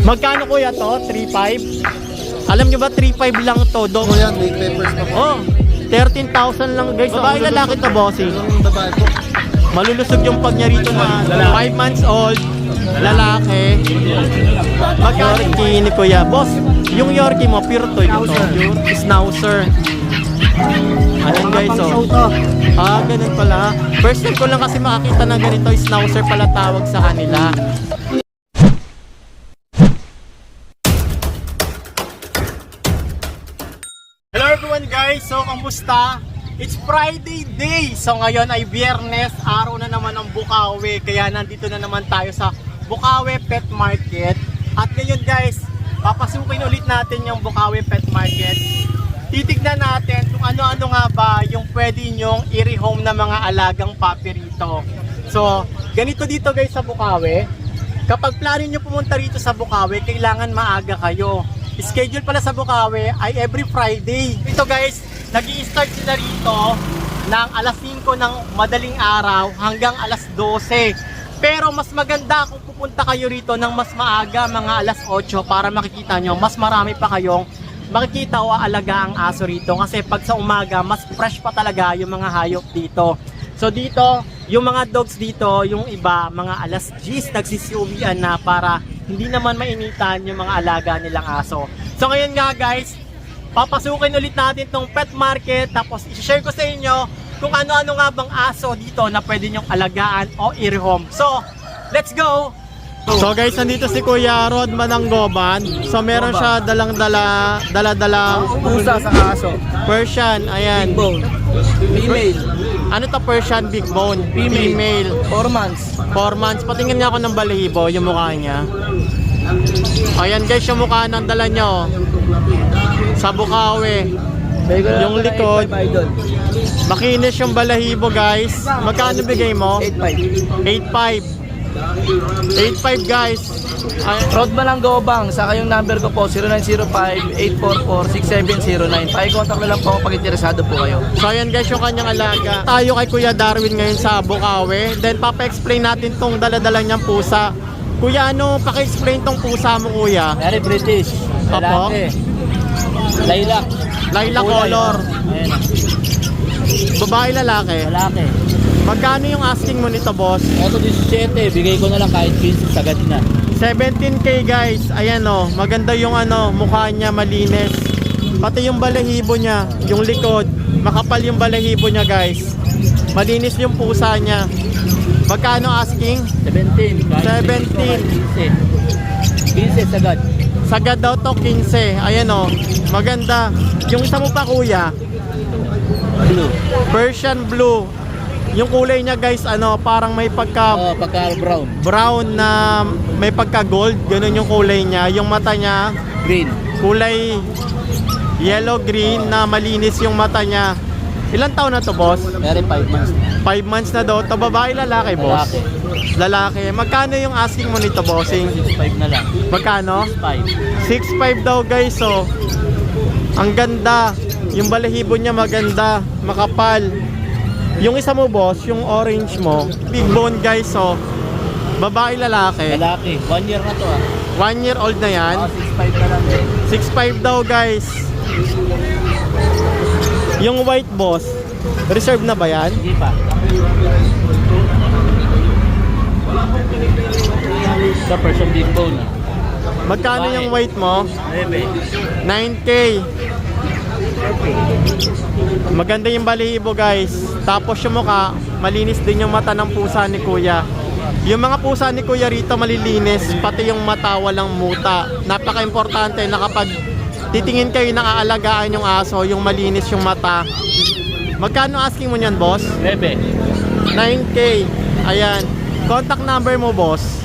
Magkano kuya to? 3.5? Alam nyo ba 3.5 lang to? Ano yan, may papers pa po. Oh, 13,000 lang guys. Babae lalaki to, bossing. Yung babae po. Malulusog yung pag niya rito na 5 months old. Lalaki. Yorkie ni kuya. Boss, yung Yorkie mo, pure toy na to. Yung Schnauzer. Ayan guys, oh. Ah, ganun pala. First time ko lang kasi makakita na ganito. Schnauzer pala tawag sa kanila. Hello everyone guys, so kamusta? It's Friday day, so ngayon ay Biyernes, araw na naman ng Bukawi, kaya nandito na naman tayo sa Bukawi Pet Market. At ngayon guys, papasukin ulit natin yung Bukawi Pet Market. Titignan natin kung ano-ano nga ba yung pwede nyong i-rehome na mga alagang puppy rito. So, ganito dito guys sa Bukawi, kapag plano nyo pumunta rito sa Bukawi, kailangan maaga kayo. Schedule pala sa Bukawi ay every Friday. Ito guys, nag-i-start sila rito ng alas 5 ng madaling araw hanggang alas 12. Pero mas maganda kung pupunta kayo rito ng mas maaga, mga alas 8, para makikita nyo, mas marami pa kayong makikita o aalaga ang aso rito. Kasi pag sa umaga, mas fresh pa talaga yung mga hayop dito. So dito, yung mga dogs dito, yung iba, mga alas 10 nagsisiuwian na para hindi naman mainitan yung mga alaga nilang aso. So ngayon nga guys, papasukin ulit natin tong pet market, tapos i-share ko sa inyo kung ano-ano nga bang aso dito na pwede nyong alagaan o i-rehome. So, let's go! So guys, nandito si Kuya Rod Mananggoban. So meron siya dala-dalang Pusa sa aso. Persian, ayan. Bone. Female. Ano to Persian big bone? Female. 4 months. 4 months. Patingin niya ako ng balahibo, yung mukha niya. Ayan guys, yung mukha ng dala niya, oh. Sa Bukawi. Yung likod. Makinis yung balahibo guys. Magkano bigay mo? 8.5. 8.5 guys. Ay, Rod Mananggoban, saka yung number ko po 0905-844-6709. Pakikontak na lang po kung pag-interesado po kayo. so ayan guys yung kanyang alaga. Tayo kay Kuya Darwin ngayon sa Bukawi. Then papa-explain natin tong dala-dala niyang pusa. Kuya, ano paki-explain tong pusa mo kuya? Very British. Opo. Lalaki. Lilac. Lilac Kulay. color. Ayan. Babae lalaki. Lalaki. Magkano yung asking mo nito boss? Ito 17. Bigay ko na lang kahit 15. Sagad na. 17k guys. Ayan oh, maganda yung ano, mukha niya malinis. Pati yung balahibo niya, yung likod, makapal yung balahibo niya guys. Malinis yung pusa niya. Magkano asking? 17. Kahit 17. 15 sagad. Sagad daw to 15. Ayan oh, maganda. Yung isa mo pa kuya, Blue. Persian blue. Yung kulay niya guys, ano, parang may pagka Oh, pagka brown. brown na may pagka gold, ganun yung kulay niya. Yung mata niya, Green. kulay yellow green na malinis yung mata niya. Ilang taon na to boss? Very 5 months. 5 months na daw. To babae lalaki boss? Lalaki. Magkano yung asking mo nito bossing? 6.5 na lang. Magkano? 5. 6.5 daw guys, oh. Ang ganda. Yung balahibo niya maganda, makapal. Yung isa mo boss, yung orange mo, big bone guys, oh. Babae lalaki. Lalaki. 1 year na to 1 year old na yan. Oh, 6.5 na lang din. 6.5 daw guys. Yung white boss, reserve na ba yan? Hindi pa. Sa Persian big bone. Magkano yung white mo? 9k. Maganda yung balahibo guys. Tapos yung mukha, malinis din yung mata ng pusa ni kuya. Yung mga pusa ni kuya rito malilinis, pati yung mata walang muta. Napaka-importante na kapag titingin kayo na aalagaan yung aso, yung malinis yung mata. Magkano asking mo niyan boss? 9k. Ayan. Contact number mo boss?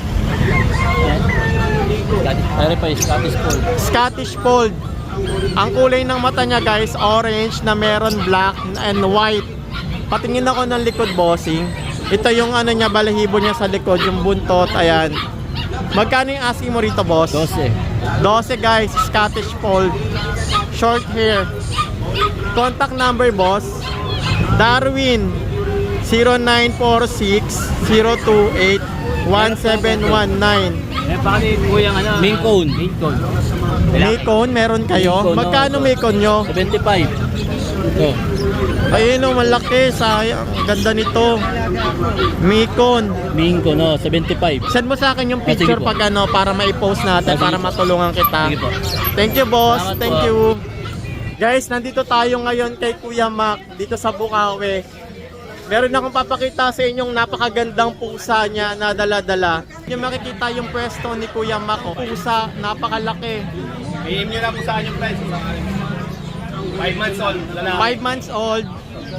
Very pa Scottish Fold. Scottish Fold. Ang kulay ng mata niya guys, orange na meron black and white. Patingin ako ng likod bossing. Ito yung ano niya, balahibo niya sa likod, yung buntot, ayan. Magkano yung asking mo rito boss? 12. 12 guys, Scottish Fold. Short hair. Contact number boss? Darwin 0946-028-1719. Eh, baka ni Kuyang ano? Main cone. Main cone. Maycon, meron kayo? Maycon, Magkano no. Maycon nyo? 75. Ito. Ayun o, malaki. Sayang. Ganda nito. Maycon. Main cone, no? 75. Send mo sa akin yung Ah, sige picture po. pag ano, para ma-post natin, Ah, sige para po. matulungan kita. Sige po. Thank you, boss. Salamat Thank po. you. Guys, nandito tayo ngayon kay Kuya Mac, dito sa Bukawi. Meron akong papakita sa inyong napakagandang pusa niya na dala-dala. Yung makikita yung pwesto ni Kuya Mac, oh. Pusa, napakalaki. PM nyo na po saan yung price. 5 months old. 5 months old,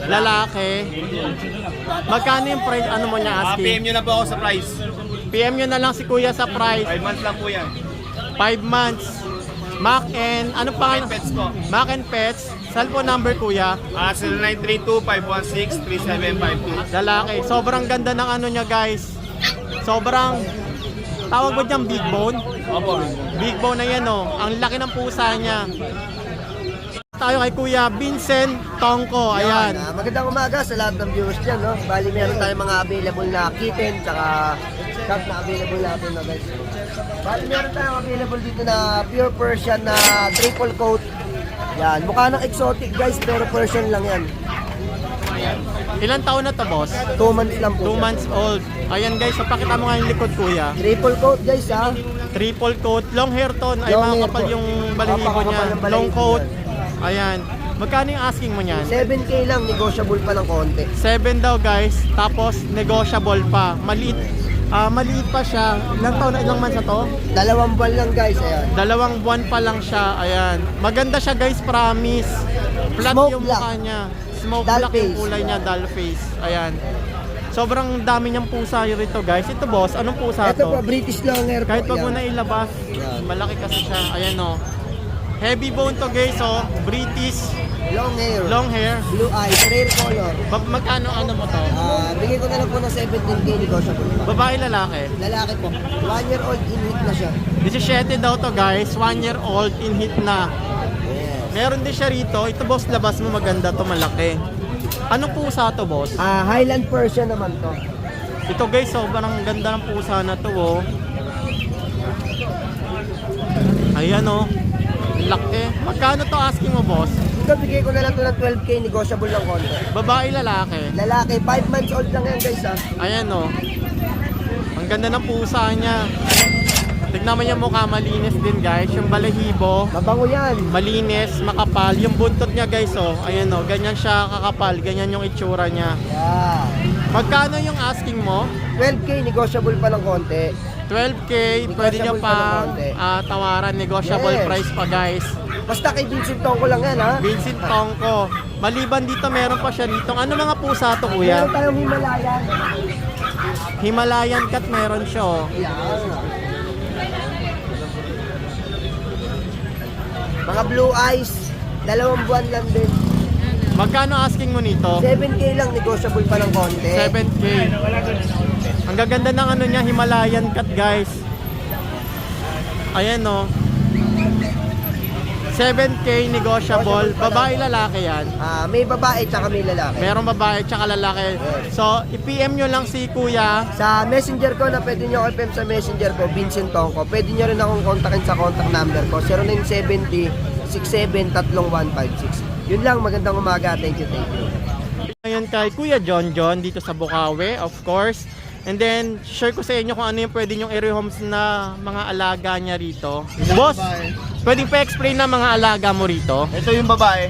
lalaki. Magkano yung price, ano mo niya PM asking? nyo na po ako sa price. PM nyo na lang si Kuya sa price. 5 months lang po yan. 5 months. Mac and, ano pa kayo? Pets po. Mac and Pets. Cellphone number, Kuya. 0932-516-3752. Lalaki. Sobrang ganda ng ano niya, guys. Sobrang, tawag mo diyang big bone? Opo. Big bone na yan, oh. Ang laki ng pusa niya. Tayo kay Kuya Vincent Tongko. Ayan. Magandang umaga sa lahat ng viewers dyan, no? Bali, meron tayong mga available na kitten, tsaka cat na available natin na guys. Bali, meron tayong available dito na pure Persian na triple coat. Yan, mukha ng exotic guys, pero Persian lang yan. Ilan taon na to, boss? 2 months lang po. 2 months old. Ayan, guys. So, pakita mo nga yung likod, Kuya. Triple coat guys, ha? Triple coat. Long hair to. Ay, Long mga hair kapal po. yung balahibo Kapal niya. ng balahibo Long coat. yan. Ayan. Magkano yung asking mo niyan? 7K lang, negotiable pa ng konti. 7 daw, guys. Tapos, negotiable pa. Maliit. Maliit pa siya. Ilang taon na, ilang months na to? 2 buwan lang guys, ayan. 2 buwan pa lang siya. Ayan. Maganda siya, guys. Promise. Flat Smoke yung black. mukha niya. Smoke Dull black yung face. kulay niya. Dull face. Ayan. Sobrang dami niyang pusa rito, guys. Ito, boss. Anong pusa Ito to? po, British long hair po. Kahit wag mo yan. na ilabas. Yan. Malaki kasi siya. Ayan, oh. Heavy bone to, guys, oh. British. Long hair. Long hair. Blue eyes, rare color. Magkano ano mo to? Bigay ko na lang po ng 17K negotiable pa. Babae, lalaki? Lalaki po. 1 year old in heat na siya. 17 daw to, guys. 1 year old in heat na. Yes. Meron din siya rito. Ito, boss, labas mo. Maganda to, malaki. Anong pusa to, boss? Highland Persian naman to. Ito, guys, sobrang ganda ng pusa na to, oh. Ayan, oh. Laki. Magkano to asking mo, boss? Ito, bigay ko na lang to ng 12K negotiable lang konti. Babae, lalaki? Lalaki, 5 months old lang yan guys ha. Ayan, oh. Ang ganda ng pusa niya. Tignan mo yung mukha, malinis din, guys. Yung balahibo, Mabango yan. malinis, makapal. Yung buntot niya, guys, oh. Ayan, oh. Ganyan siya kakapal. Ganyan yung itsura niya. Yeah. Magkano yung asking mo? 12K negotiable pa ng konti. 12K. Pwede nyo Negotiable pa ng pa konti. tawaran. Negotiable Yes. price pa, guys. Basta kay Vincent Tongko lang yan ha. Vincent Tongko. Maliban dito, meron pa siya rito. Ano mga pusa to, kuya? Meron tayong Himalayan. Himalayan cat meron siya, oh. Yan. Mga blue eyes. 2 buwan lang din. Magkano asking mo nito? 7K lang negotiable pa ng konti. 7K. Ang gaganda ng ano niya, Himalayan cat, guys. Ayan, oh. 7K negotiable. Babae, lalaki yan. May babae tsaka may lalaki. Merong babae tsaka lalaki. So, i-PM nyo lang si kuya. Sa messenger ko na pwede nyo ako sa messenger ko, Vincent Tongko. Pwede nyo rin akong kontakin sa contact number ko, 0970-673156. Yun lang, magandang umaga. Thank you, thank you. Ngayon kay Kuya John John dito sa Bukawi, of course. And then, share ko sa inyo kung ano yung pwede nyong i-rehomes na mga alaga niya rito. Boss, pwedeng pa-explain na mga alaga mo rito? Ito yung babae.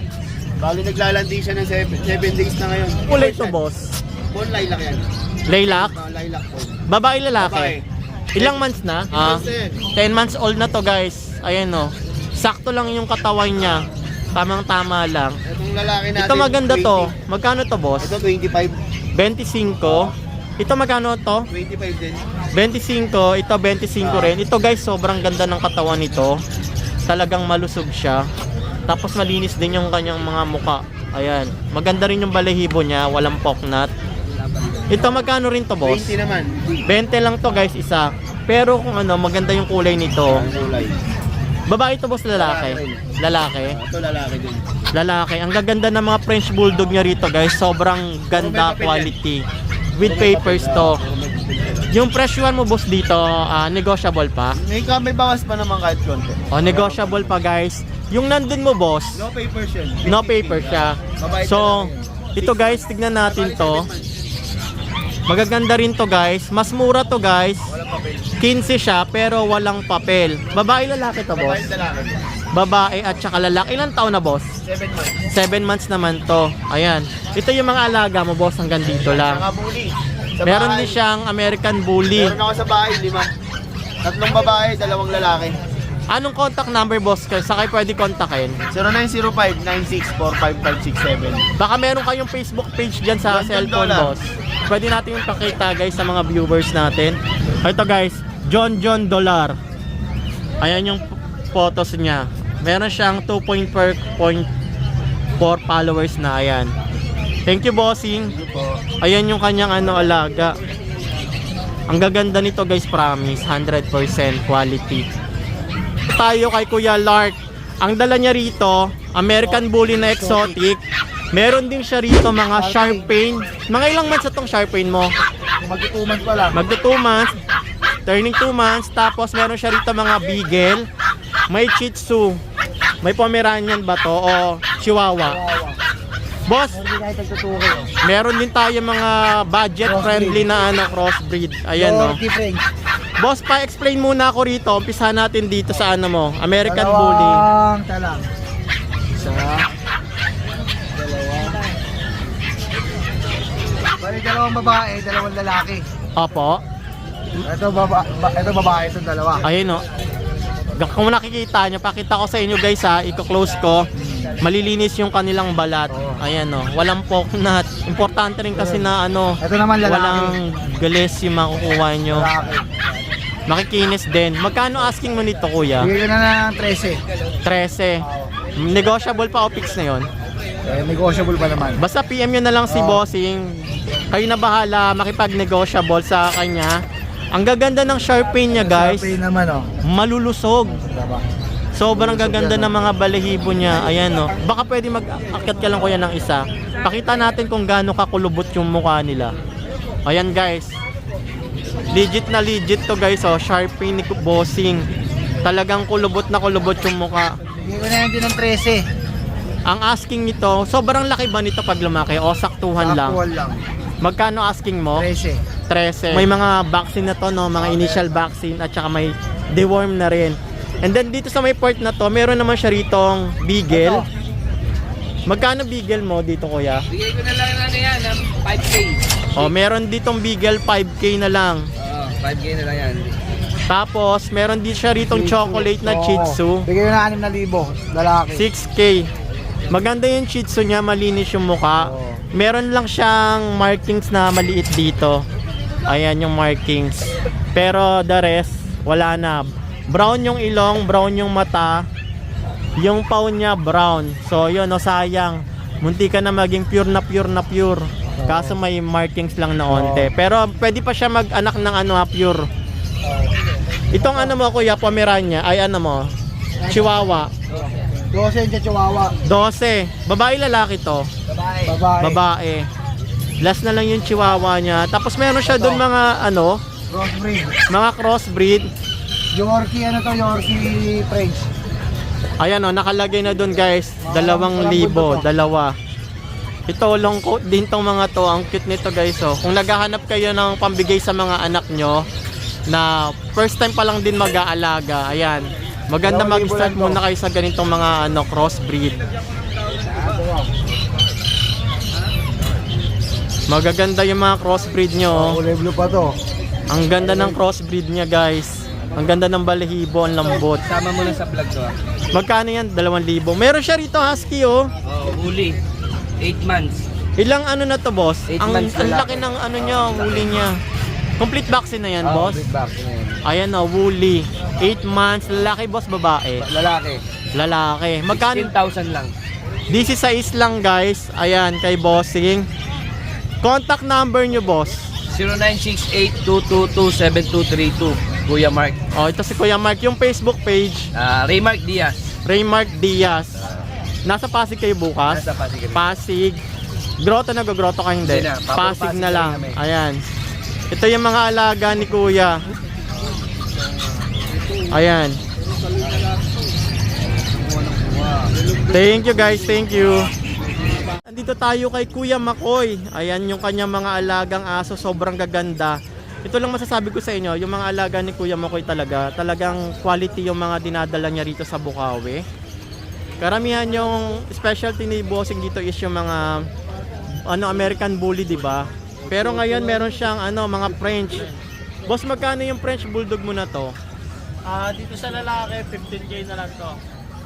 Bali naglalandi siya ng 7 days na ngayon. Kulay to, boss. Bon lilac yan. Lilac? Lilac po. Babae, lalaki? Babae. Ilang months na? 10 months old na to, guys. Ayan, no. Sakto lang yung katawan niya. Tamang-tama lang. Itong lalaki natin. Ito maganda 20. to. Magkano to, boss? Ito 25. 25. Ito magkano to? 25 din. 25. Ito 25 rin. Ito, guys, sobrang ganda ng katawan nito. Talagang malusog siya. Tapos malinis din yung kanyang mga muka. Ayan. Maganda rin yung balahibo niya. Walang poknat. Ito magkano rin to, boss? 20 naman. 20 lang to, guys, isa. Pero kung ano, maganda yung kulay nito. Ang kulay. Babae to, boss, lalaki? Lalaki? Ito lalaki din. Lalaki. Ang gaganda ng mga French Bulldog niya rito, guys. Sobrang ganda, quality. With papers to. Yung presyuhan mo boss dito, negotiable pa. May bawas pa naman kahit konti. O, negotiable pa guys. Yung nandun mo boss, No papers yun. no paper siya. Mabait So, na lang yun. ito guys, tignan natin to. Magaganda rin to guys. Mas mura to guys. 15 siya pero walang papel. Babae lalaki to boss. Mabait na lang. Babae at saka lalaki. Ilang taon na boss? 7 months. 7 months naman to. Ayan. Ito yung mga alaga mo boss hanggang dito lang. Mga bully. Sa Meron bahay, din siyang American Bully. Meron ako sa bahay, 5. 3 babae, 2 lalaki. Anong contact number boss kayo? Saka pwede kontakin? 0905-9645-567. Baka meron kayong Facebook page dyan sa John cellphone Dollar. boss. Pwede natin yung pakita guys sa mga viewers natin. Ito guys, John Dollar. Ayan yung photos niya. Meron siyang 2.4 followers na. Ayan. Thank you bossing. Ayan yung kanyang alaga. Ang gaganda nito guys, promise. 100% quality. Tayo kay Kuya Lark. Ang dala niya rito, American Bully na exotic. Meron din siya rito mga Sharpain. Mga ilang months itong Sharpain mo? Mag-2 months pa lang. Magto 2 months. Turning 2 months. Tapos meron siya rito mga Beagle. May Shih Tzu. May Pomeranian ba to? O Chihuahua? Boss, Hindi kahit nagtutukoy. meron din tayo mga budget friendly na crossbreed. Ayan no. French. Boss, pa-explain muna ako rito. Umpisahan natin dito sa American Bully. Dalawang talang. Isa. Dalawa. Bali, 2 babae, 2 lalaki. Opo. Ito babae, ito 2. Ayun no. Kung nakikita nyo, pakita ko sa inyo guys ha. Iko-close ko. Malilinis yung kanilang balat. Ayan no. Walang poke nut. Importante rin kasi na Ito naman lalaki. walang galis yung makukuha nyo. Lalaki. Makikinis din. Magkano asking mo nito kuya? Bigay ko na ng 13. 13. Negotiable pa o fix na yon? Negotiable pa naman. Basta PM nyo na lang si Bossing. Kayo na bahala makipag-negotiable sa kanya. Ang gaganda ng Sharpain niya guys. Sharpain naman Malulusog. Diba? Sobrang gaganda ng mga balahibo niya. Ayan no. Baka pwede mag-akyat ka lang kuya ng isa. Pakita natin kung gaano kakulubot yung mukha nila. Ayan guys. Legit na legit to guys oh. Sharpain ni Bossing. Talagang kulubot na kulubot yung mukha. Bigay ko na yan din ng 13. Ang asking nito, sobrang laki ba nito pag lumaki o saktuhan lang? Actual lang. Magkano asking mo? 13. 13. May mga vaccine na to no, mga initial vaccine at saka may deworm na rin. And then dito sa may port na to, meron naman siya ritong Beagle. Magkano Beagle mo dito kuya? Bigay ko na lang yan, 5K. Oh, meron ditong Beagle 5K na lang. 5K na lang yan. Tapos meron din siya ritong chocolate na Shih Tzu. Bigay ko na 6,000. Lalaki. 6K. Maganda yung Shih Tzu niya, malinis yung mukha. Meron lang siyang markings na maliit dito. Ayan yung markings. Pero the rest, wala na. Brown yung ilong, brown yung mata. Yung paw niya brown. So yun, no, sayang. Munti ka na maging pure na pure. Kaso may markings lang na onte. Pero pwede pa siya mag-anak ng pure. Itong mo kuya, Pomerania, ay mo? Chihuahua. 12 yung chihuahua. 12. Babae lalaki to? Babae. Babae. Last na lang yung chihuahua niya. Tapos meron siya doon mga Crossbreed. mga crossbreed. Yorkie, Yorkie French. Ayan nakalagay na doon guys. 2,000. Dalawa. Ito long coat din tong mga to. Ang cute nito guys oh. Kung naghahanap kayo ng pambigay sa mga anak nyo na first time pa lang din mag-aalaga. Ayan. Maganda mag-start muna kayo sa ganitong mga crossbreed. Magaganda yung mga crossbreed nyo. Kulay blue pa to. Ang ganda ng crossbreed niya guys. Ang ganda ng balahibo, ang lambot. Sama mo na sa vlog to. Magkano yan? 2,000. Meron siya rito husky oh. Huli. 8 months. Ilang na to boss? 8 Ang months laki ng niya, huli niya. Complete vaccine na yan boss? Ayan woolly. 8 months, lalaki boss, babae? Lalaki. Lalaki. Magkano? 15,000 lang. 16 lang guys. Ayan, kay Bossing. Contact number nyo boss. 0968-222-7232. Kuya Mark. Oh, ito si Kuya Mark. Yung Facebook page, Raymark Diaz. Raymark Diaz. Nasa Pasig kayo bukas? Nasa Pasig. Pasig. Grotto, nag-grotto ka hindi? Hindi na. Pasig Pasig na lang. kami. Ayan. Ito yung mga alaga ni Kuya. Ayan. Thank you guys, thank you. Andito tayo kay Kuya Makoy. Ayan yung kanyang mga alagang aso, sobrang gaganda. Ito lang masasabi ko sa inyo, yung mga alaga ni Kuya Makoy talagang quality yung mga dinadala niya rito sa Bukawi. Karamihan yung specialty ni Bossing dito is yung mga American Bully, di ba? Pero ngayon meron siyang mga French. Boss, magkano yung French Bulldog mo na to? Dito sa lalaki, 15K na lang to.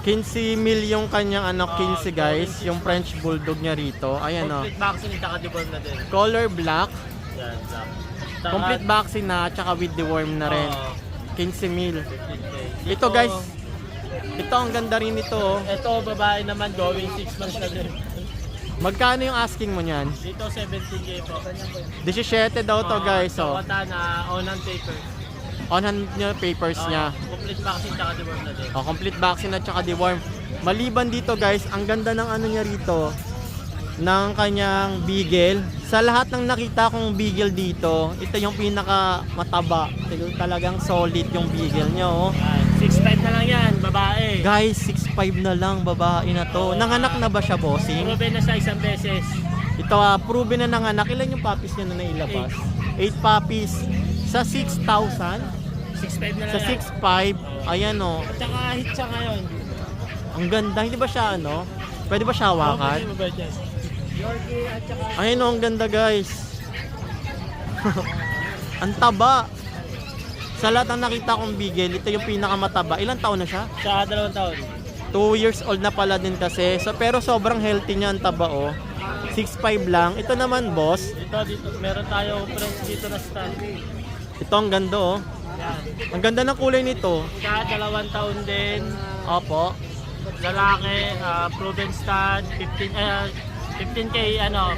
15 mil yung kanyang 15 guys, yung French Bulldog niya rito. Ayan Complete vaccine, tsaka deworm na din. Color black, Yan, black. Tsaka, complete vaccine na, tsaka with deworm na rin. 15 mil. 15K. Ito guys, ito ang ganda rin ito. Oh. Ito, babae naman, going 6 months na din. Magkano yung asking mo niyan? Dito, 17K po. 17 daw to guys. Oh. Kota na on-hand paper. On-hand niya papers niya. Complete vaccine, tsaka deworm na din. Oh, complete vaccine at saka deworm. Maliban dito guys, ang ganda ng niya rito, ng kanyang beagle. Sa lahat ng nakita kong beagle dito, ito yung pinaka mataba. Talagang solid yung beagle niya. Oh. 6'5 na lang yan, babae. Guys, 6'5 na lang babae na to. Nanganak na ba siya, bossing? Proven na siya isang beses. Ito proven na nanganak. Ilan yung puppies niya na nailabas? 8 puppies. Sa 6,000? 6'5 na lang Sa yan. 6'5? Ayan oh. At saka hit siya ngayon. Ang ganda. Hindi ba siya pwede ba siya hawakan? Okay, mabait yan. Yorkie at saka Ayun oh, ang ganda guys. Ang taba. Sa lahat ng nakita kong beagle, ito yung pinakamataba. Ilang taon na siya? sa 2 taon. 2 years old na pala din kasi. So, pero sobrang healthy niya ang taba oh. 6'5 lang. Ito naman boss. Dito, meron tayo friends dito na stand. Ito ang ganda oh. Yan. Ang ganda ng kulay nito. Sa 2 taon din, Opo. lalaki, proven stud, 15K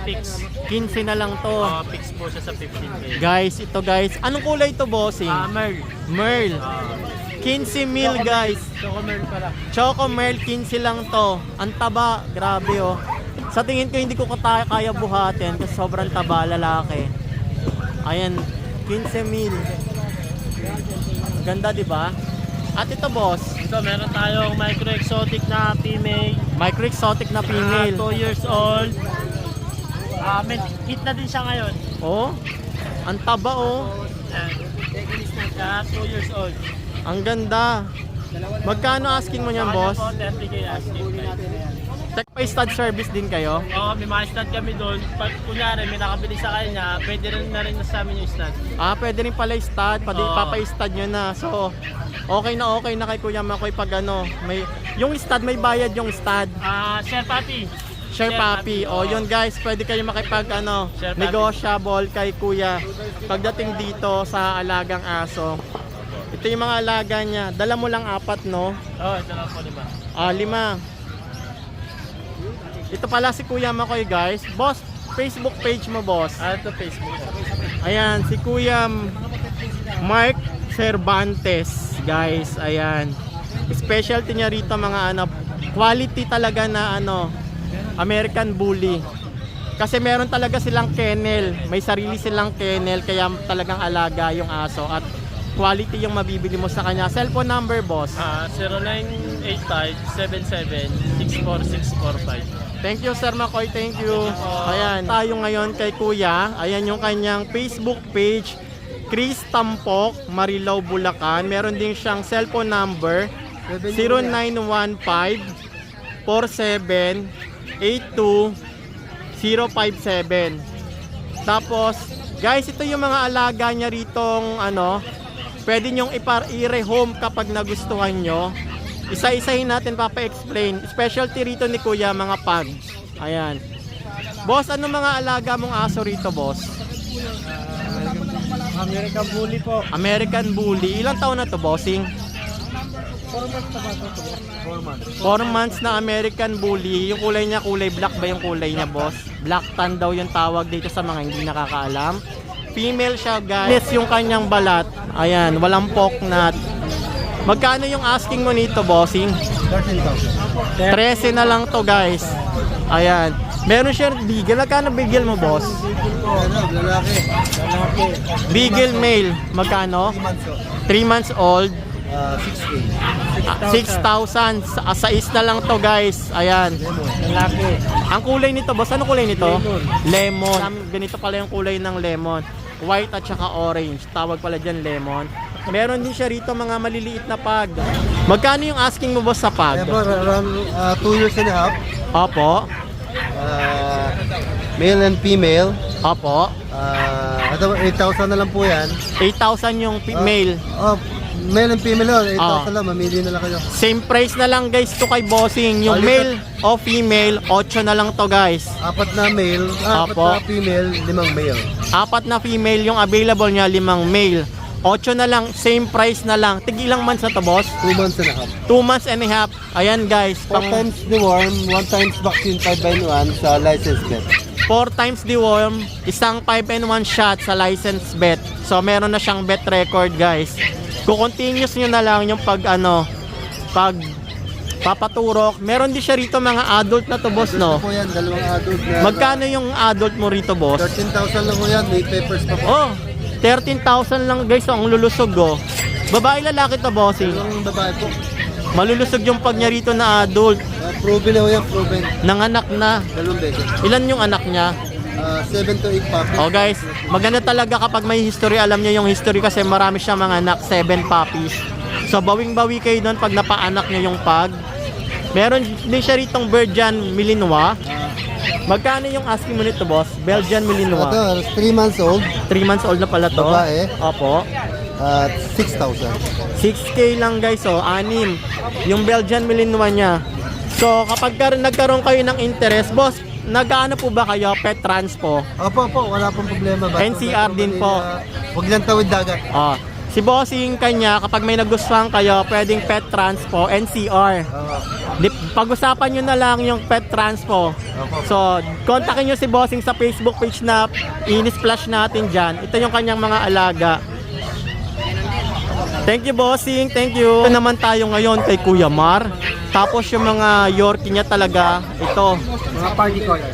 fix. 15 na lang to. Fix po siya sa 15K. Guys, ito guys. Anong kulay ito bossing? Merl. Merl. 15 mil guys. Choco Merl pala. Choco Merl 15 lang to. Ang taba, grabe oh. Sa tingin ko hindi ko kaya buhatin kasi sobrang taba, lalaki. Ayan, 15 mil. Ganda, di ba? At ito boss, Ito, meron tayong micro exotic na female. micro exotic na female. 2 years old. Hit na din siya ngayon. Oh. Ang taba oh. Yan. 2 years old. Ang ganda. Magkano asking mo niyan, boss? Kanya po, 30K asking. Check pa stud service din kayo? Oo, may mga stud kami doon. Pag kunyari may nakabili sa kanya, pwede rin na rin sa amin yung stud. Pwede rin pala stud, Oo. papa-stud nyo na. So, okay na kay Kuya Makoy pag yung stud may bayad yung stud. Share Papi. Share Papi. O yun guys, pwede kayo makipag Share Papi. negotiable kay Kuya pagdating dito sa alagang aso. Ito yung mga alaga niya. Dala mo lang 4, no? Oo, ito lang po, 5. Ito pala si Kuya Makoy guys. Boss, Facebook page mo boss. Ito Facebook. Ayan, si Kuya Mark Cervantes, guys. Ayan. Specialty niya rito mga quality talaga na American Bully. Kasi meron talaga silang kennel, may sarili silang kennel kaya talagang alaga yung aso at quality yung mabibili mo sa kanya. Cellphone number, boss. 0985-7764645. Thank you, Sir Makoy. Thank you. Ayan, tayo ngayon kay Kuya. Ayan yung kanyang Facebook page, Chris Tampok, Marilao, Bulacan. Meron din siyang cellphone number, 0915-4782-057. Tapos, guys, ito yung mga alaga niya ritong pwede nyong i-rehome kapag nagustuhan nyo. Isa-isahin natin papa-explain. Specialty rito ni Kuya, mga pug. Ayan. Boss, ano mga alaga mong aso rito, boss? American Bully po. American Bully. Ilang taon na to, bossing? 4 months na ba ito? 4 months. 4 months na American Bully. Yung kulay niya, kulay black ba yung kulay niya, boss? Black tan daw yung tawag dito sa mga hindi nakakaalam. Female siya, guys. Yung kanyang balat. Ayan, walang poknat. Magkano yung asking mo nito, bossing? 13 na lang to, guys. Ayan. Meron siya bigel. Magkano bigel mo, boss? Lalaki. Beagle male, magkano? 3 months old. 6K. 6,000. Sais na lang to guys. Ayan. Lalaki. Ang kulay nito, boss, ano kulay nito? Lemon. Ganito pala yung kulay ng lemon. White at saka orange. Tawag pala dyan lemon. Meron din siya rito mga maliliit na pag. Magkano yung asking mo, boss, sa pag? Around 2 years and a half. Opo. Male and female. Opo. 8,000 na lang po yan. 8,000 yung male. Male and female yun. 8,000 Ah. lang. Mamili na lang kayo. Same price na lang guys to kay bossing. Yung male o female, 8 na lang to guys. 4 na male, 4 Apo. na female, 5 male. 4 na female, yung available niya 5 male. 8 na lang, same price na lang. Tig-ilang months na to, boss? 2 months and a half. 2 months and a half. Ayan guys, 4 times deworm, 1 times vaccine, 5/1 sa license bet. 4 times deworm, isang 5-in-1 shot sa license bet. So meron na siyang bet record guys. Kukontinuous nyo na lang yung pag papaturok. Meron din siya rito mga adult na to, boss, no? Ito po yan, dalawang adult na. Magkano yung adult mo rito, boss? 13,000 lang po yan, may papers pa po. Oh, 13,000 lang guys, ang lulusog, oh. Babae, lalaki to, bossing. Dalawang babae po. Malulusog yung pag niya rito na adult. Proven na po yan, proven. Nanganak na. Dalawang beses. Ilan yung anak niya? 7 to 8 puppies. Oh guys, maganda talaga kapag may history. Alam niyo yung history kasi marami siyang mga anak, 7 puppies. So bawing-bawi kayo doon pag napaanak niyo yung pag. Meron din siya ritong Belgian Malinois. Magkano yung asking mo nito, boss? Belgian Malinois. Ito, 3 months old, 3 months old na pala to. Babae. Opo. 6,000. 6K lang guys, oh, 6. Yung Belgian Malinois niya. So kapag nagkaroon kayo ng interest, boss, nag-ano po ba kayo? Pet transpo? Opo, wala pong problema. NCR din po. Huwag lang tawid dagat. Si bossing kanya, kapag may nagustuhan kayo, pwedeng pet transpo, NCR. Pag-usapan nyo na lang yung pet transpo. So, kontakin nyo si bossing sa Facebook page na ini-splash natin dyan. Ito yung kanyang mga alaga. Thank you, bossing. Thank you. Ito naman tayo ngayon kay Kuya Mar. Tapos yung mga Yorkie niya talaga, ito. Mga party color.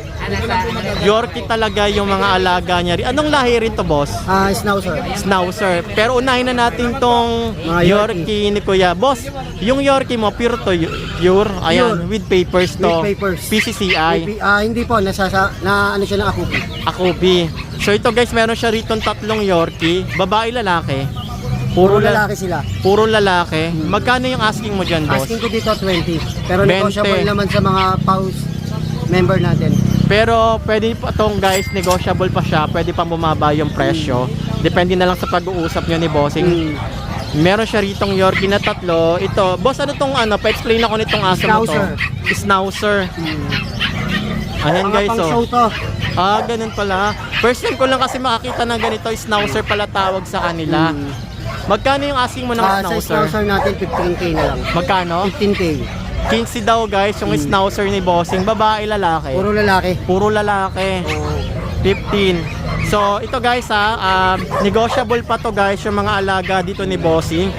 Yorkie talaga yung mga alaga niya. Anong lahi rin to, boss? Schnauzer. Schnauzer. Pero unahin na natin tong Mga Yorkie ni Kuya. Boss, yung Yorkie mo, pure to? Pure? Ayan, with papers to. With papers. PCCI. Hindi po, ano siya ng akupi. Akubi. So ito guys, meron siya rito 3 Yorkie. Babae, lalaki. Puro lalaki sila. Puro lalaki. Magkano yung asking mo dyan, boss? Asking ko dito 20. Pero 20. negotiable naman sa mga pause member natin. Pero pwede pa tong guys, negotiable pa siya. Pwede pa bumaba yung presyo. Depende na lang sa pag-uusap nyo ni bossing. Meron siya ritong Yorkie na 3. Ito, boss, ano tong ano? Pa-explain ako nitong aso mo to. Schnauzer. Ayan guys, Pang oh. show to. Ganun pala. First time ko lang kasi makakita ng ganito. Schnauzer pala tawag sa kanila. Magkano yung asking mo ng Sa Schnauzer? Schnauzer natin, 15K na lang. Magkano? 15K. 15 daw guys, yung Schnauzer ni bossing. Babae, lalaki? Puro lalaki. Puro lalaki. 15. So, ito guys negotiable pa to guys, yung mga alaga dito ni bossing.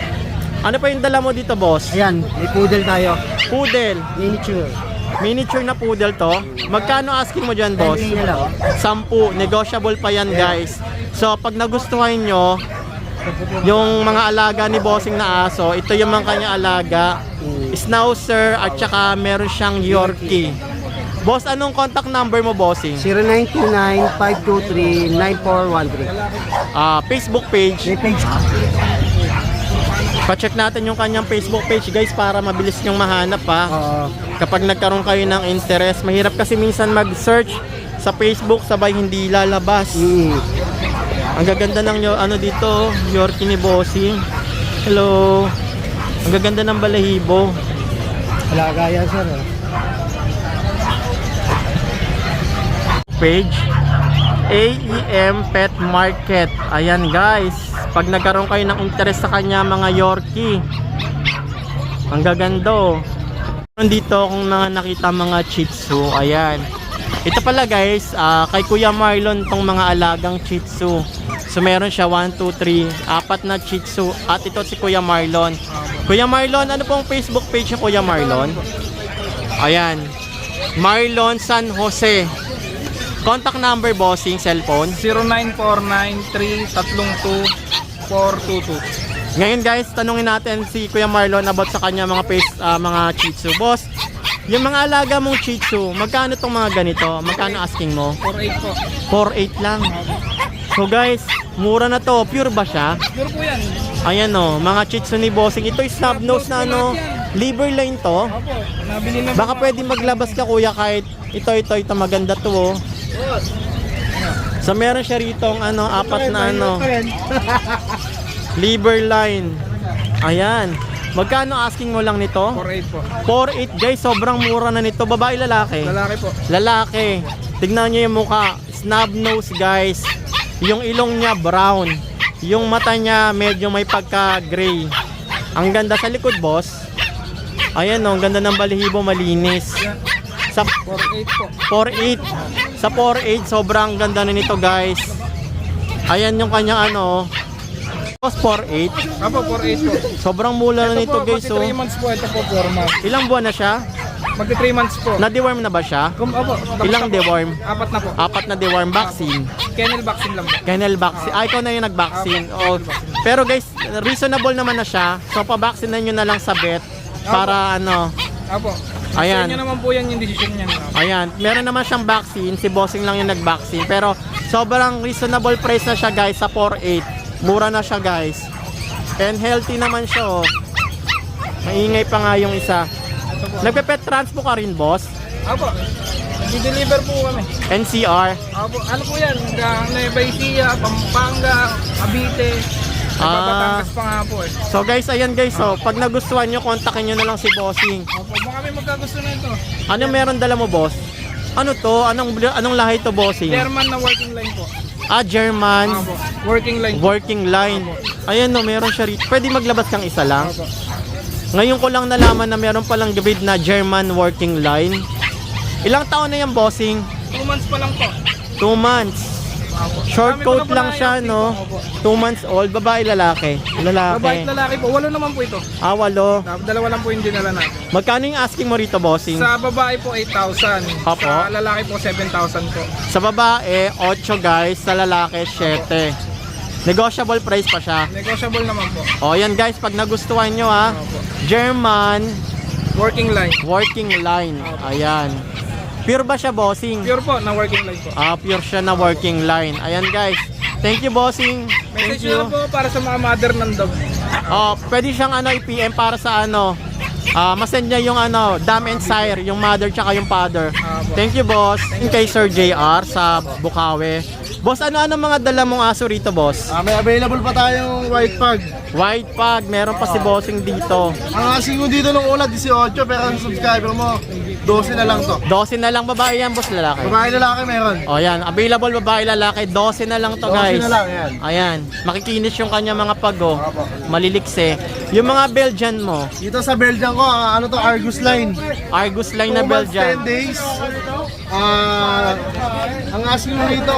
Ano pa yung dala mo dito, boss? Ayan, may poodle tayo. Poodle. Miniature. Miniature na poodle to. Magkano asking mo dyan, boss? 10K na lang. 10. Negotiable pa yan, guys. So, pag nagustuhan nyo, yung mga alaga ni bossing na aso, ito yung mga kanya alaga. Schnauzer at saka meron siyang Yorkie. Boss, anong contact number mo, bossing? 0929-523-9413. Facebook page. May page. Pa-check natin yung kanyang Facebook page, guys, para mabilis nyong mahanap, ha. Kapag nagkaroon kayo ng interest, mahirap kasi minsan mag-search sa Facebook sabay hindi lalabas. Ang gaganda ng ano dito, Yorkie ni bossing. Hello. Ang gaganda ng balahibo. Alaga yan, sir. Page AEM Pet Market. Ayan guys, pag nagkaroon kayo ng interest sa kanya mga Yorkie, ang gaganda, oh. Dito kung nakita mga Shih Tzu, ayan. Ito pala guys, kay Kuya Marlon tong mga alagang Shih Tzu. So meron siya 1, 2, 3, 4 na Shih Tzu. At ito si Kuya Marlon. Kuya Marlon, ano pong Facebook page ni Kuya Marlon? Ayan, Marlon San Jose. Contact number, bossing, cellphone. 0949-332-422. Ngayon guys, tanungin natin si Kuya Marlon about sa kanya mga mga Shih Tzu. Boss, yung mga alaga mong Shih Tzu, magkano tong mga ganito? Magkano asking mo? 4.8 po. 4.8 lang. So guys, mura na to. Pure ba siya? Pure po yan. Ayan o, mga Shih Tzu ni bossing. Ito is snub nose na ano, liver line to. Opo, nabili na. Baka pwede maglabas ka kuya kahit ito maganda to oh. So meron siya rito ano, apat na ano, liver line. Ayan. Magkano asking mo lang nito? 4.8 po. 4.8 guys, sobrang mura na nito. Babae, lalaki? Lalaki po. Lalaki. Tignan nyo yung mukha. Snub nose guys. Yung ilong niya brown. Yung mata niya medyo may pagka-gray. Ang ganda sa likod, boss. Ayan o, ang ganda ng balahibo, malinis. Sa 4.8 po. 4.8. Sa 4.8, sobrang ganda na nito guys. Ayan yung kanyang ano. Boss, 4.8. Apo, 4.8 po. Sobrang mula na nito guys. Magti 3 months po. Ito po, 4 months. Ilang buwan na siya? Magti 3 months po. Na-deworm na ba siya? Opo. Ilang deworm? 4 na po. 4 na deworm vaccine. Kennel vaccine lang po. Kennel vaccine. Ay, ikaw na yung nag-vaccine. Oh. Pero guys, reasonable naman na siya. So, pa-vaccine na nyo na lang sa vet. Para ano. Apo. Ayan. Sa inyo naman po yan yung decision niya. Ayan. Meron naman siyang vaccine. Si bossing lang yung nag-vaccine. Pero, sobrang reasonable price na siya guys sa 4.8. Mura na siya guys. And healthy naman siya oh. Maingay pa nga yung isa. Nagpe-pet transpo ka rin, boss? Apo. I-deliver po kami. NCR? Apo. Ano po yan? Nueva Ecija, Pampanga, Cavite. Batangas pa nga po eh. So guys, ayan guys, so pag nagustuhan nyo, kontakin nyo na lang si bossing. Apo. Baka may magkagusto na ito. Ano meron dala mo, boss? Ano to? Anong lahi to, bossing? German na working line po. German Apo. Working line. working line. Ayan no, meron siya rito. Pwede maglabas kang isa lang. Apo. Ngayon ko lang nalaman na meron palang breed na German working line. Ilang taon na yan, bossing? 2 months pa lang po. 2 months. Apo. Short Dami ko coat na po lang na siya, i-update no? po. Apo. 2 months old, babae, lalaki. Babae Lalaki. at lalaki po. 8 naman po ito. 8. Dalawa lang po yung dinala natin. Magkano yung asking mo rito, bossing? Sa babae po 8,000. Apo. Sa lalaki po 7,000 po. Sa babae, 8 guys. Sa lalaki, 7. Negotiable price pa siya. Negotiable naman po. O yan guys, pag nagustuhan nyo ha, Opo. German Working line. working line. Ayan. Pure ba siya, bossing? Pure po na working line po. Pure siya na working line. Ayan guys. Thank you, bossing. Thank Message nyo you. na po para sa mga mother ng dog. Pwede siyang ano i-PM para sa ano. Masend niya yung ano, dam and sire, yung mother tsaka yung father. Thank you, boss. Kay Sir JR sa Bukawi. Boss, ano mga dala mong aso rito, boss? May available pa tayong white pug. White pug, meron pa si bossing dito. Ang asking mo dito ng ulat 18, pero ang subscriber mo 12 na lang to. 12 na lang babae yan, boss, lalaki. Babae lalaki meron. O yan, available babae lalaki, 12 na lang to 12 guys. na lang, yan. Ayan, makikinis yung kanya mga pago. Malilikse. Yung mga Belgian mo, Dito sa Belgium ko, ano to, Argus line. Argus line na 2 months, Belgian. 10 days. Ang asking mo dito,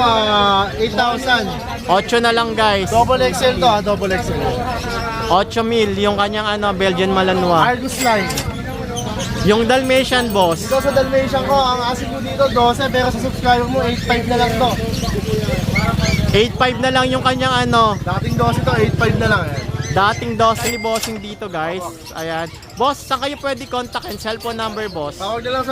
8,000. 8 na lang guys. Double XL to, double XL. 8,000 yung kanyang ano, Belgian Malinois. Argus line. Yung Dalmatian, boss. Dito sa Dalmatian ko, ang asking mo dito 12, pero sa subscriber mo 8,500 na lang to. 8,500 na lang yung kanyang ano. Dating 12 to, 8,500 na lang. Yan. Dating 12 ni bossing dito guys. Ayan. Boss, saan kayo pwede contact and cellphone number, boss? Tawag na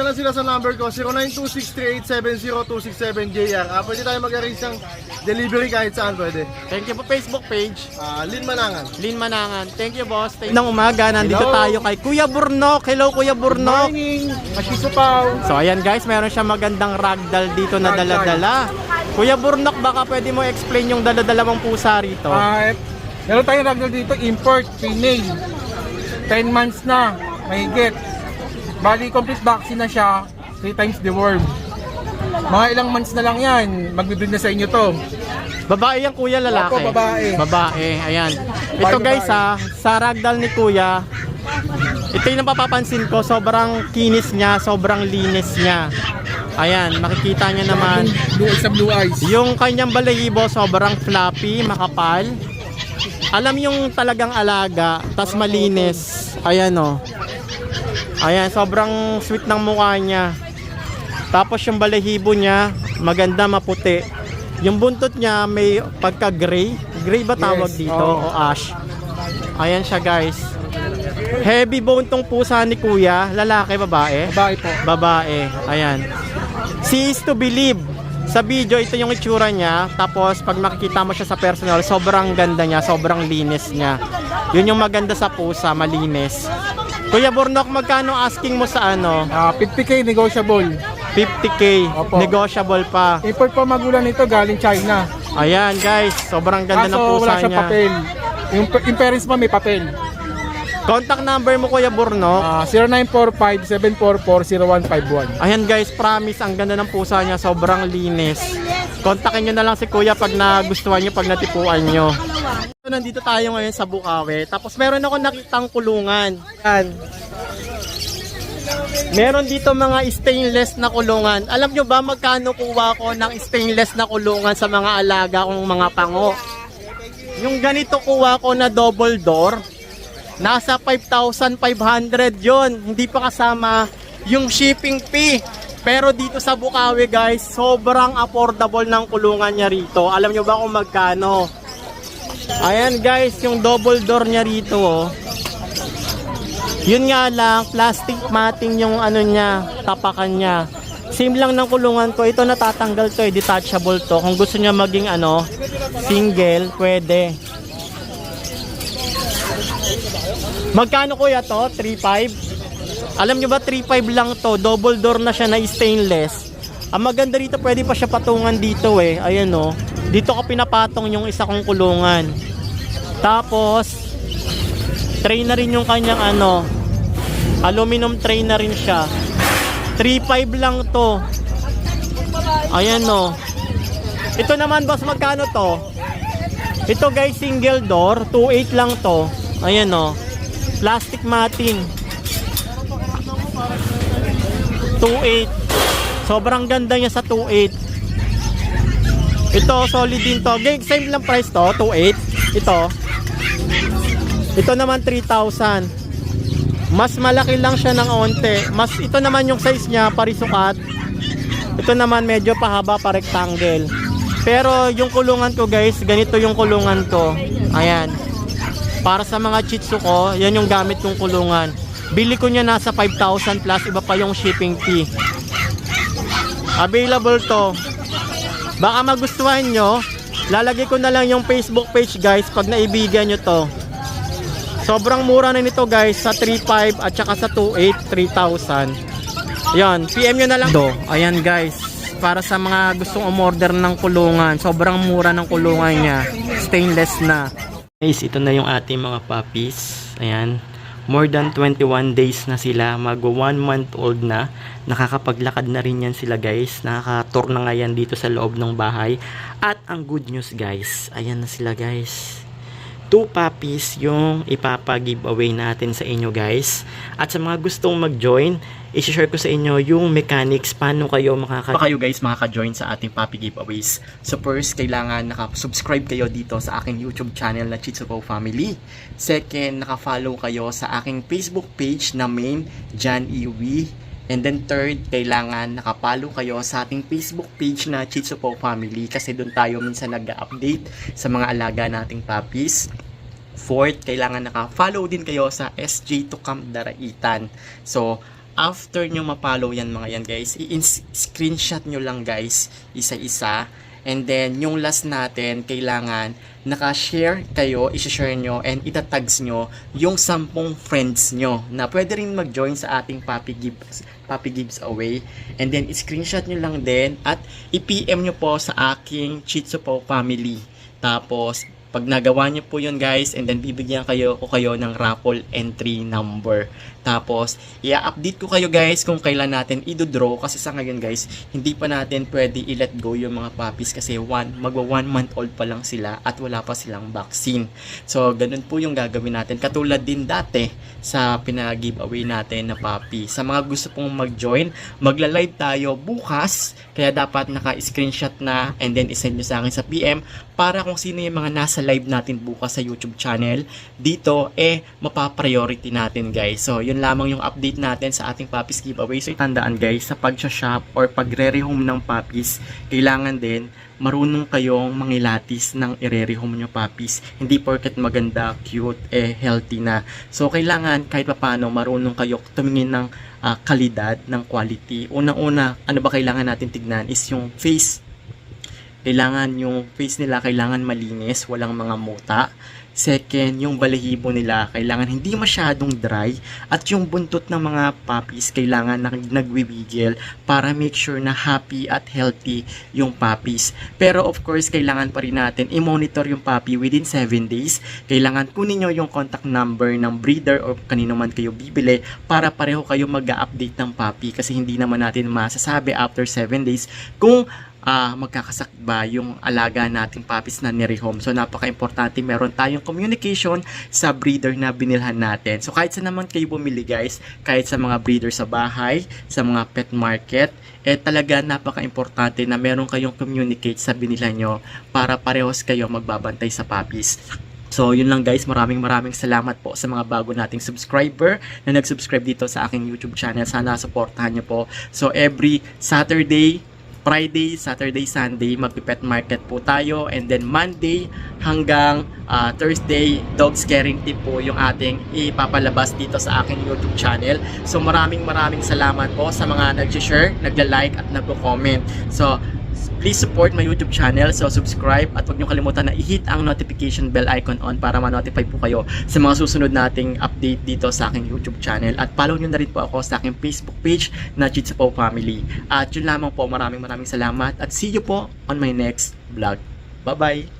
lang sila sa number ko, 0926387027JR. Pwede tayo mag-arrange ng delivery kahit saan pwede. Thank you po. Facebook page. Lin Manangan. Lin Manangan. Thank you, boss. Nang umaga, nandito Hello. tayo kay Kuya Burnok. Hello, Kuya Burnok. Morning! Masisopaw! So, ayan guys, meron siya magandang ragdoll dito na dala-dala. Kuya Burnok, baka pwede mo explain yung dala-dala mong pusa rito. Meron tayong ragdoll dito, import, female. 10 months na, mahigit. Bali, complete vaccine na siya, 3 times the worm. Mga ilang months na lang yan, magbibig na sa inyo to. Babae yan, kuya, lalaki? Opo, babae. Babae, ayan. Ito guys ha, sa ragdoll ni kuya, ito yung napapapansin ko, sobrang kinis niya, sobrang linis niya. Ayan, makikita niya naman. Blue eyes sa blue eyes. Yung kanyang balahibo, sobrang fluffy, makapal. Alam yung talagang alaga, tas malinis. Ayan o. Ayan, sobrang sweet ng mukha niya. Tapos yung balahibo niya, maganda maputi. Yung buntot niya may pagka-gray. Gray ba tawag Yes, dito? oo. O ash. Ayan siya guys. Heavy bone tong pusa ni kuya. Lalaki, babae? Babae po. Babae. Ayan. She is to believe. Sa video, ito yung itsura niya. Tapos, pag makikita mo siya sa personal, sobrang ganda niya. Sobrang linis niya. Yun yung maganda sa pusa, malinis. Kuya Bornok, magkano asking mo sa ano? 50k negotiable. 50k. Opo. Negotiable pa. Import pa magulang nito galing China. Ayan guys, sobrang ganda ng Kaso pusa wala siyang niya. papel. Yung parents pa may papel. Contact number mo Kuya Bornok. 0945-744-0151. Ayan guys, promise, ang ganda ng pusa niya, sobrang linis. Kontakin nyo na lang si Kuya pag nagustuhan nyo, pag natipuan nyo. So, nandito tayo ngayon sa Bukawi. Tapos meron ako nakitang kulungan. Yan. Meron dito mga stainless na kulungan. Alam nyo ba magkano kuha ko ng stainless na kulungan sa mga alaga kong mga pango? Yung ganito kuha ko na double door, nasa 5,500 yon. Hindi pa kasama yung shipping fee. Pero dito sa Bukawi guys, sobrang affordable ng kulungan niya rito. Alam nyo ba kung magkano? Ayan guys, yung double door niya rito oh. Yun nga lang, plastic matting yung ano niya, tapakan niya. Same lang ng kulungan ko. Ito natatanggal to, detachable to. Kung gusto niya maging ano, single, pwede. Magkano kuya to? 3.5? Alam nyo ba 3.5 lang to, double door na siya na stainless. Ang maganda rito, pwede pa siya patungan dito eh. Ayan oh. Dito ko pinapatong yung isa kong kulungan. Tapos tray na rin yung kanyang ano, aluminum tray na rin siya. 3.5 lang to. Ayan oh. Ito naman boss, magkano to? Ito guys, single door, 2.8 lang to. Ayan oh. Plastic matting. 2.8. Sobrang ganda niya sa 2.8. Ito solid din to. Gang, same lang price to, 2.8. Ito naman 3,000. Mas malaki lang siya ng onte. Ito naman yung size niya, parisukat. Ito naman medyo pahaba, pa rectangle. Pero yung kulungan ko guys, ganito yung kulungan ko. Ayan. Para sa mga Shih Tzu ko, yan yung gamit kong kulungan. Bili ko niya nasa 5,000 plus, iba pa yung shipping fee. Available to. Baka magustuhan nyo, lalagay ko na lang yung Facebook page guys pag naibigan nyo to. Sobrang mura na nito guys, sa 3.5 at saka sa 2.8, 3,000. Yan, PM nyo na lang do. Ayan guys, para sa mga gustong umorder ng kulungan, sobrang mura ng kulungan niya, stainless na. Guys, ito na yung ating mga puppies. Ayan, more than 21 days na sila, mag 1 month old na. Nakakapaglakad na rin yan sila guys, nakaka-tour na nga yan dito sa loob ng bahay. At ang good news guys, ayan na sila guys. 2 puppies yung ipapa-giveaway natin sa inyo guys. At sa mga gustong mag-join, i-share ko sa inyo yung mechanics paano kayo makaka-join sa ating puppy giveaways. So first, kailangan naka-subscribe kayo dito sa aking YouTube channel na Shih Tzu Paw Family. Second, naka-follow kayo sa aking Facebook page na main, John Iwi. And then third, kailangan nakapalo kayo sa ating Facebook page na Shih Tzu Paw Family kasi doon tayo minsan nag-update sa mga alaga nating puppies. Fourth, kailangan naka-follow din kayo sa SJ to Camp Daraitan. So, after nyo mapollow yan mga yan guys, i-screenshot nyo lang guys, isa-isa. And then, yung last natin, kailangan naka-share kayo, i-share nyo, and itatags nyo yung 10 friends nyo na pwede rin mag-join sa ating puppy gives away. And then, i-screenshot nyo lang din at i-PM nyo po sa aking Shih Tzu Paw Family. Tapos, pag nagawa nyo po yun guys, and then bibigyan kayo ng raffle entry number. Tapos, i-update ko kayo guys kung kailan natin i-draw kasi sa ngayon guys, hindi pa natin pwede i-let go yung mga puppies kasi magwa 1 month old pa lang sila at wala pa silang vaccine. So, ganun po yung gagawin natin. Katulad din dati sa pinag-giveaway natin na puppy. Sa mga gusto pong mag-join, magla-live tayo bukas, kaya dapat naka-screenshot na and then isend nyo sa akin sa PM para kung sino yung mga nasa live natin bukas sa YouTube channel, dito mapapriority natin guys. So yun lamang yung update natin sa ating puppies giveaway. So tandaan guys, sa pag-shop or pagre-rehome ng puppies, kailangan din marunong kayong mangilatis ng ire-rehome nyo puppies. Hindi porket maganda, cute, healthy na. So kailangan kahit paano marunong kayo tumingin ng kalidad, ng quality. Unang-una, ano ba kailangan natin tignan is yung face. Kailangan yung face nila kailangan malinis, walang mga muta. Second, yung balahibo nila kailangan hindi masyadong dry, at yung buntot ng mga puppies kailangan nagwibigil para make sure na happy at healthy yung puppies. Pero of course, kailangan pa rin natin i-monitor yung puppy within 7 days. Kailangan kunin nyo yung contact number ng breeder o kanino man kayo bibili para pareho kayo mag-update ng puppy, kasi hindi naman natin masasabi after 7 days kung magkakasakit ba yung alaga nating puppies na nirehome. So napaka-importante meron tayong communication sa breeder na binilhan natin. So kahit sa naman kayo bumili guys, kahit sa mga breeder sa bahay, sa mga pet market, talaga napaka-importante na meron kayong communicate sa binilhan nyo para parehos kayo magbabantay sa puppies. So yun lang guys, maraming salamat po sa mga bago nating subscriber na nag-subscribe dito sa aking YouTube channel. Sana supportahan nyo po. So every Saturday, Friday, Saturday, Sunday, magpipet market po tayo, and then Monday hanggang Thursday, dog scaring tip po yung ating ipapalabas dito sa aking YouTube channel. So maraming salamat po sa mga nag-share, nagla-like at nagko-comment. So please support my YouTube channel. So subscribe at huwag niyo kalimutan na i-hit ang notification bell icon on para ma-notify po kayo sa mga susunod nating update dito sa aking YouTube channel. At follow niyo na rin po ako sa aking Facebook page na Chits Po Family. At yun lamang po, maraming salamat at see you po on my next vlog. Bye-bye!